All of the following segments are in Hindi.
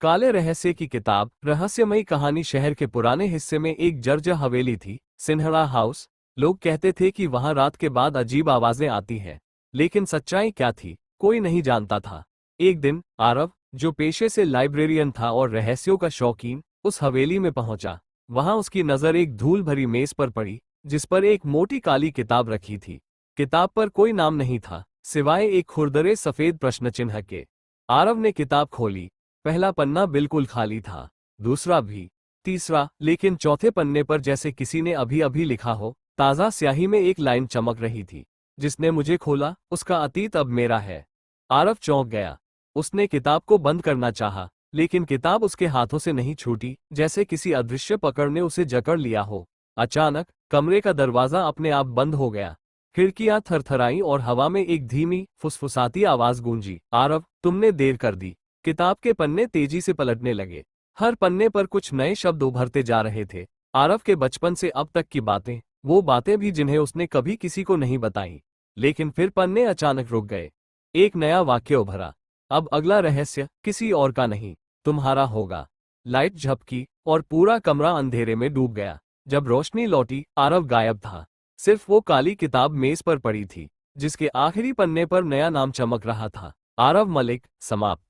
काले रहस्य की किताब। रहस्यमयी कहानी। शहर के पुराने हिस्से में एक जर्जर हवेली थी, सिन्हरा हाउस। लोग कहते थे कि वहां रात के बाद अजीब आवाजें आती हैं, लेकिन सच्चाई क्या थी, कोई नहीं जानता था। एक दिन आरव, जो पेशे से लाइब्रेरियन था और रहस्यों का शौकीन, उस हवेली में पहुंचा। वहां उसकी नजर एक धूल भरी मेज पर पड़ी, जिस पर एक मोटी काली किताब रखी थी। किताब पर कोई नाम नहीं था, सिवाय एक खुरदरे सफेद प्रश्न चिन्ह के। आरव ने किताब खोली। पहला पन्ना बिल्कुल खाली था, दूसरा भी, तीसरा, लेकिन चौथे पन्ने पर जैसे किसी ने अभी अभी लिखा हो। ताज़ा स्याही में एक लाइन चमक रही थी, जिसने मुझे खोला, उसका अतीत अब मेरा है। आरव चौंक गया। उसने किताब को बंद करना चाहा, लेकिन किताब उसके हाथों से नहीं छूटी, जैसे किसी अदृश्य पकड़ ने उसे जकड़ लिया हो। अचानक कमरे का दरवाजा अपने आप बंद हो गया। खिड़कियां थरथराईं और हवा में एक धीमी, फुसफुसाती आवाज गूंजी, आरव, तुमने देर कर दी। किताब के पन्ने तेजी से पलटने लगे। हर पन्ने पर कुछ नए शब्द उभरते जा रहे थे। आरव के बचपन से अब तक की बातें, वो बातें भी जिन्हें उसने कभी किसी को नहीं बताई। लेकिन फिर पन्ने अचानक रुक गए। एक नया वाक्य उभरा। अब अगला रहस्य किसी और का नहीं, तुम्हारा होगा। लाइट झपकी और पूरा कमरा अंधेरे में डूब गया। जब रोशनी लौटी, आरव गायब था। सिर्फ वो काली किताब मेज पर पड़ी थी, जिसके आखिरी पन्ने पर नया नाम चमक रहा था, आरव मलिक, समाप्त।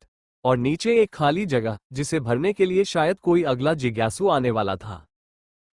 और नीचे एक खाली जगह, जिसे भरने के लिए शायद कोई अगला जिज्ञासु आने वाला था।